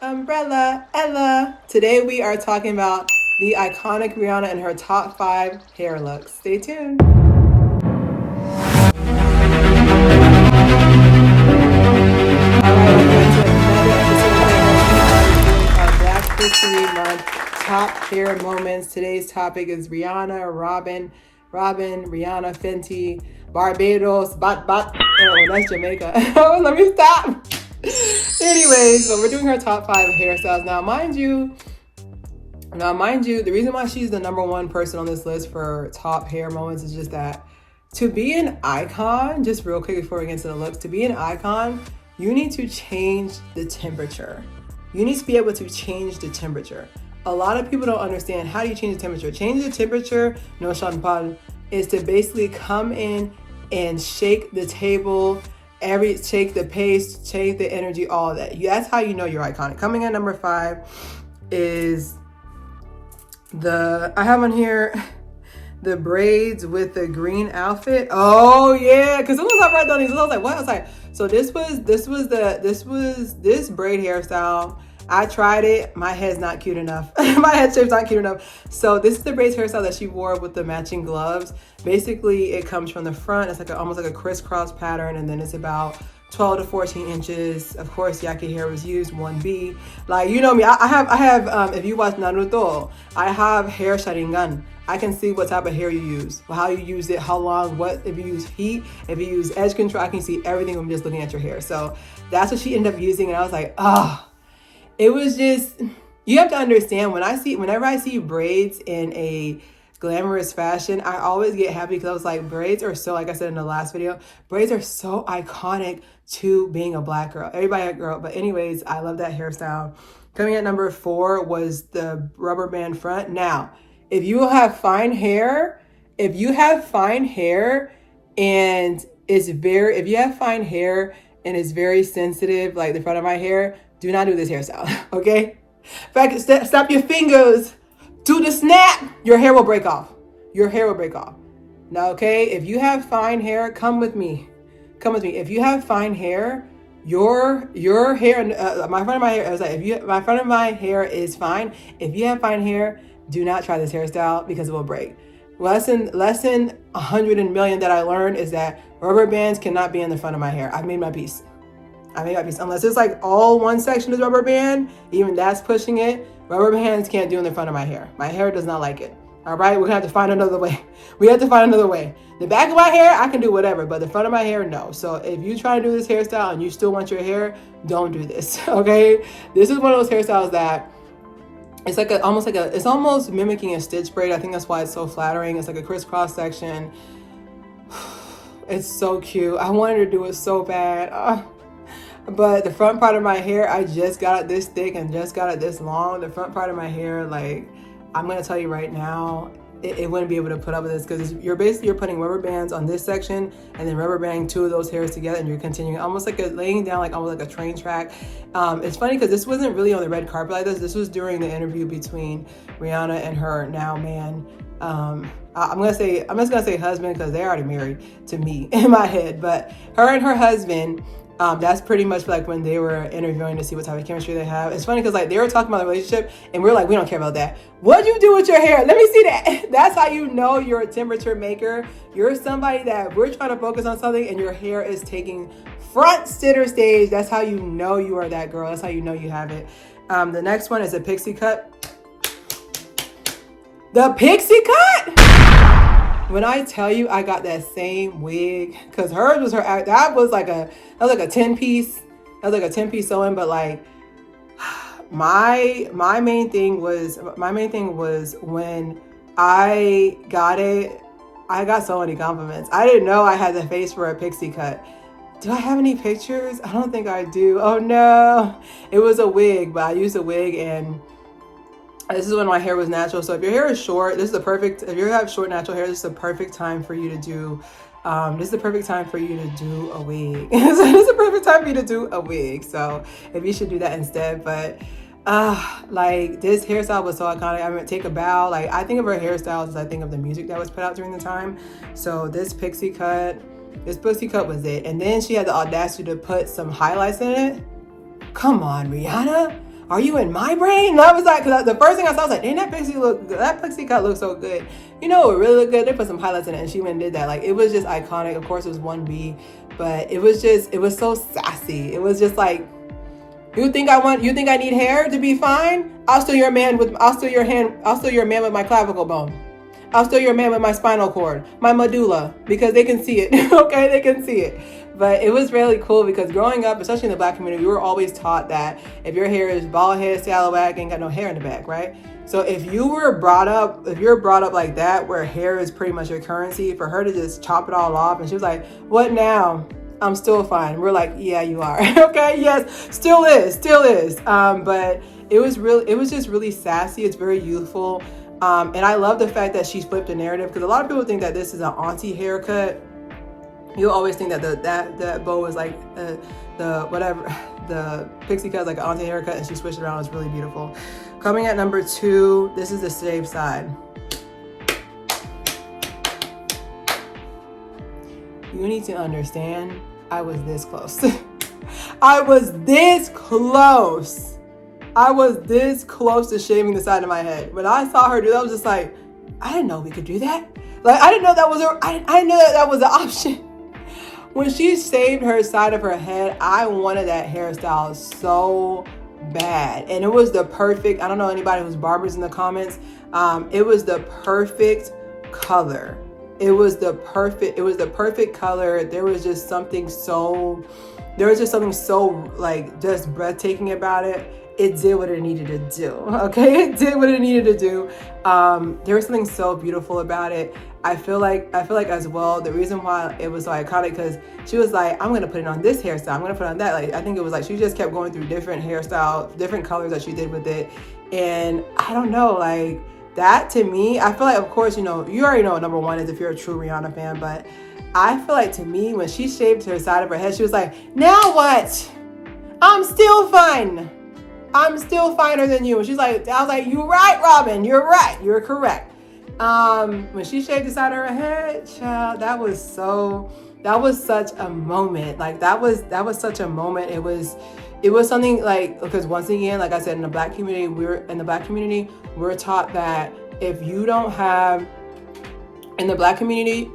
Umbrella Ella. Today we are talking about the iconic Rihanna and her top 5 hair looks. Stay tuned. Alright, welcome back to another episode of our Black History Month top hair moments. Today's topic is Rihanna, Rihanna, Fenty, Barbados, oh, that's Jamaica. Oh, let me stop. Anyways, so we're doing her top 5 hairstyles. Now, mind you, the reason why she's the number one person on this list for top hair moments is just that to be an icon, just real quick before we get into the looks, to be an icon, you need to change the temperature. You need to be able to change the temperature. A lot of people don't understand, how do you change the temperature? Change the temperature, no Sean Paul, is to basically come in and shake the table, shake the pace, shake the energy, all of that. That's how you know you're iconic. Coming at number 5 is I have on here the braids with the green outfit. Oh yeah, because as soon as I read down these, I was like, what? I was like, so this braid hairstyle. I tried it. My head's not cute enough. My head shape's not cute enough. So this is the braids hairstyle that she wore with the matching gloves. Basically, it comes from the front. It's like almost like a crisscross pattern, and then it's about 12 to 14 inches. Of course, yaki hair was used, 1B. Like, you know me, I have, if you watch Naruto, I have hair sharingan. I can see what type of hair you use, how you use it, how long, if you use heat, if you use edge control, I can see everything from just looking at your hair. So that's what she ended up using, and I was like, it was just, you have to understand, whenever I see braids in a glamorous fashion, I always get happy because I was like, braids are so, like I said in the last video, braids are so iconic to being a black girl. Everybody a girl, but anyways, I love that hairstyle. Coming at number 4 was the rubber band front. Now, if you have fine hair and if you have fine hair and it's very sensitive, like the front of my hair, do not do this hairstyle, okay? In fact, stop your fingers. Do the snap. Your hair will break off. Now, okay, if you have fine hair, come with me. If you have fine hair, your hair, my front of my hair, I was like, my front of my hair is fine. If you have fine hair, do not try this hairstyle because it will break. Lesson 100 million that I learned is that rubber bands cannot be in the front of my hair. I made my peace. Unless it's like all one section is rubber band, even that's pushing it. Rubber bands can't do in the front of my hair. My hair does not like it. All right, we're gonna have to find another way. The back of my hair, I can do whatever, but the front of my hair, no. So if you try to do this hairstyle and you still want your hair, don't do this, okay? This is one of those hairstyles that it's like it's almost mimicking a stitch braid. I think that's why it's so flattering. It's like a crisscross section. It's so cute. I wanted to do it so bad. But the front part of my hair, I just got it this thick and just got it this long. The front part of my hair, like, I'm going to tell you right now, it wouldn't be able to put up with this because you're putting rubber bands on this section and then rubber banding 2 of those hairs together, and you're continuing almost like laying down like almost like a train track. It's funny because this wasn't really on the red carpet like this. This was during the interview between Rihanna and her now man. I'm just gonna say husband because they're already married to me in my head, but her and her husband. That's pretty much like when they were interviewing to see what type of chemistry they have. It's funny because like they were talking about the relationship and we're like, we don't care about that. What'd you do with your hair? Let me see that. That's how you know you're a temperature maker. You're somebody that we're trying to focus on something and your hair is taking front center stage. That's how you know you are that girl. That's how you know you have it. The next one is a pixie cut. The pixie cut? When I tell you I got that same wig, because hers was that was like a 10-piece. That was like a 10-piece sewing, but like my main thing was when I got it, I got so many compliments. I didn't know I had the face for a pixie cut. Do I have any pictures? I don't think I do. Oh no. It was a wig, but I used a wig and this is when my hair was natural. So if your hair is short, if you have short natural hair, this is the perfect time for you to do a wig. This is the perfect time for you to do a wig. So if you should do that instead, but like this hairstyle was so iconic. I'm gonna take a bow. Like I think of her hairstyles as I think of the music that was put out during the time. So this pixie cut was it. And then she had the audacity to put some highlights in it. Come on, Rihanna. are you in my brain? And I was like, because the first thing I saw was like, dang, that pixie cut looks so good. You know, it really looked good. They put some highlights in it, and she went and did that. Like, it was just iconic. Of course, it was 1B, but it was so sassy. It was just like, you think I need hair to be fine? I'll steal your man with my clavicle bone. I'll steal your man with my spinal cord, my medulla, because they can see it. Okay, they can see it. But it was really cool because growing up, especially in the Black community, we were always taught that if your hair is bald head, scallywag, ain't got no hair in the back, right? So if you're brought up like that, where hair is pretty much your currency, for her to just chop it all off, and she was like, "What now? I'm still fine." We're like, "Yeah, you are." Okay, yes, still is. But it was just really sassy. It's very youthful. And I love the fact that she flipped the narrative, because a lot of people think that this is an auntie haircut. You'll always think that that bow is like the pixie cut is like an auntie haircut, and she switched it around. It's really beautiful. Coming at number 2, this is the shaved side. You need to understand, I was this close. I was this close to shaving the side of my head. When I saw her do that, I was just like, I didn't know we could do that. Like, I didn't know I didn't know that was an option. When she shaved her side of her head, I wanted that hairstyle so bad. And it was the perfect, I don't know anybody who's barbers in the comments. It was the perfect color. It was the perfect color. There was just something so like just breathtaking about it. It did what it needed to do. Okay, it did what it needed to do. There was something so beautiful about it. I feel like as well, the reason why it was so iconic, because she was like, I'm gonna put it on this hairstyle, I'm gonna put it on that. Like, I think it was like she just kept going through different hairstyles, different colors that she did with it. And I don't know, like, that to me, I feel like, of course, you know, you already know what number 1 is if you're a true Rihanna fan, but I feel like, to me, when she shaved her side of her head, she was like, now what? I'm still fine. I'm still finer than you. And she's like, I was like, you're right, Robin. You're right. You're correct. When she shaved the side of her head, child, that was such a moment. Like, that was such a moment. It was something like, because once again, like I said, in the Black community, we're taught that if you don't have, in the Black community,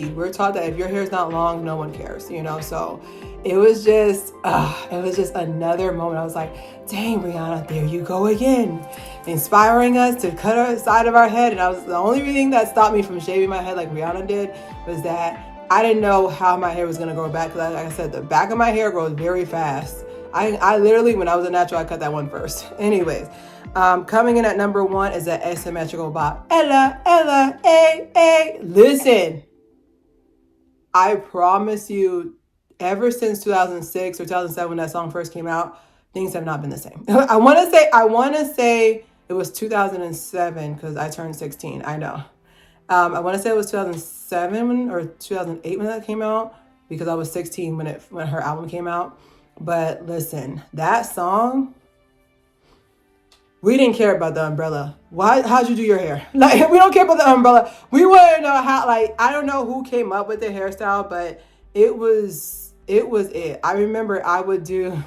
we're taught that if your hair is not long, no one cares, you know? So it was just another moment. I was like, dang, Rihanna, there you go again, inspiring us to cut our side of our head. And the only thing that stopped me from shaving my head like Rihanna did was that I didn't know how my hair was going to grow back. Because like I said, the back of my hair grows very fast. I literally, when I was a natural, I cut that one first. Anyways, coming in at number 1 is an asymmetrical bob. Ella, ay. Listen, I promise you, ever since 2006 or 2007 when that song first came out, things have not been the same. I want to say it was 2007 because I turned 16. I know. I want to say it was 2007 or 2008 when that came out, because I was 16 when her album came out. But listen, that song, we didn't care about the umbrella. How'd you do your hair? Like, we don't care about the umbrella. We want to know how, like, I don't know who came up with the hairstyle, but it was it. I remember I would do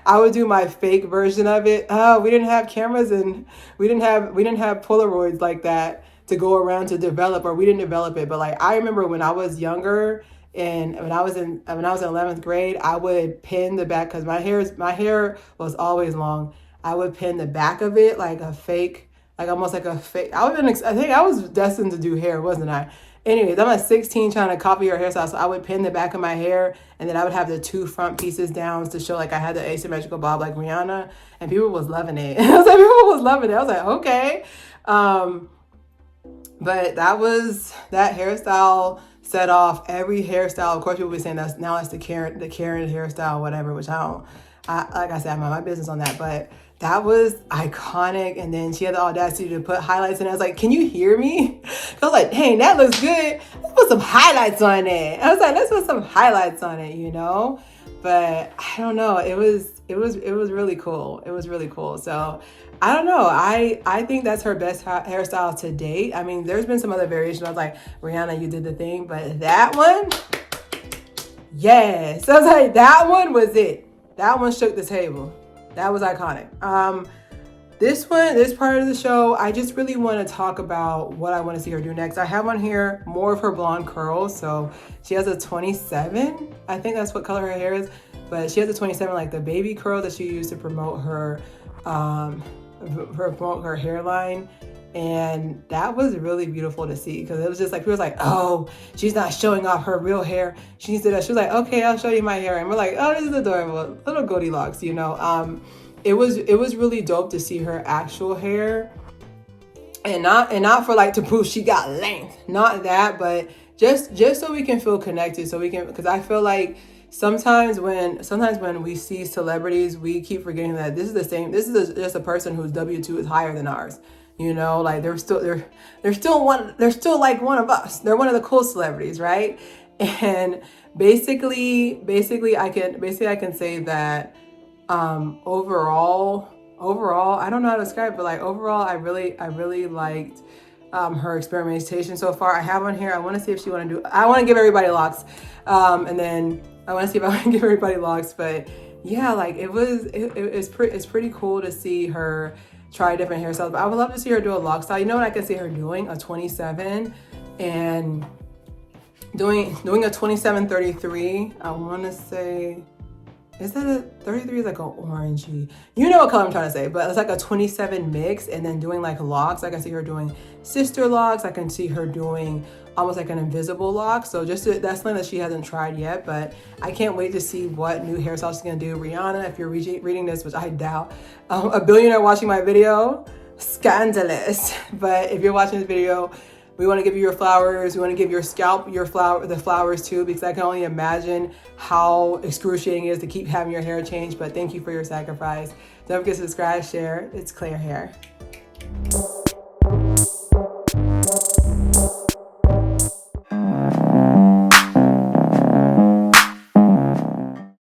my fake version of it. We didn't have cameras, and we didn't have Polaroids like that to go around to develop, or we didn't develop it. But like, I remember when I was younger, and when I was in 11th grade, I would pin the back, because my hair was always long. I would pin the back of it like a fake, like almost like a fake. I think I was destined to do hair, wasn't I? Anyways, I'm at 16 trying to copy her hairstyle, so I would pin the back of my hair, and then I would have the 2 front pieces down to show like I had the asymmetrical bob like Rihanna, and people was loving it. I was like, okay. But that hairstyle set off every hairstyle. Of course, people will be saying that's the Karen hairstyle, whatever, which like I said, I'm on my business on that, but that was iconic. And then she had the audacity to put highlights in it. I was like, can you hear me? I was like, dang, that looks good. Let's put some highlights on it. I was like, let's put some highlights on it, you know? But I don't know. It was really cool. It was really cool. So I don't know. I think that's her best hairstyle to date. I mean, there's been some other variations. I was like, Rihanna, you did the thing. But that one, yes. I was like, that one was it. That one shook the table. That was iconic. This part of the show, I just really want to talk about what I want to see her do next. I have on here more of her blonde curls. So she has a 27. I think that's what color her hair is. But she has a 27, like the baby curl that she used to promote her hairline. And that was really beautiful to see, because it was just like, people was like, oh, she's not showing off her real hair. She needs to do that. She was like, okay, I'll show you my hair. And we're like, oh, this is adorable. Little Goldilocks, you know. It was really dope to see her actual hair, and not for like to prove she got length, not that, but just so we can feel connected, so we can, because I feel like sometimes when we see celebrities, we keep forgetting that this is just a person whose W-2 is higher than ours. You know, like they're still like one of us. They're one of the cool celebrities, right? And basically I can say that overall, I don't know how to describe it, but like overall, I really liked her experimentation so far. I have on here, I want to see if she want to do, I want to give everybody locks, and then I want to see if I can give everybody locks. But yeah, like it's pretty cool to see her try different hairstyles. But I would love to see her do a lock style. You know what I can see her doing? A 27 and doing a 27-33. I want to say, is that a 33 is like an orangey? You know what color I'm trying to say, but it's like a 27 mix, and then doing like locks. I can see her doing sister locks. I can see her doing almost like an invisible lock. So that's something that she hasn't tried yet, but I can't wait to see what new hairstyle she's gonna do. Rihanna, if you're reading this, which I doubt, a billionaire watching my video, scandalous. But if you're watching this video, we want to give you your flowers. We want to give your scalp the flowers too, because I can only imagine how excruciating it is to keep having your hair changed. But thank you for your sacrifice. Don't forget to subscribe, share. It's Claire Hair.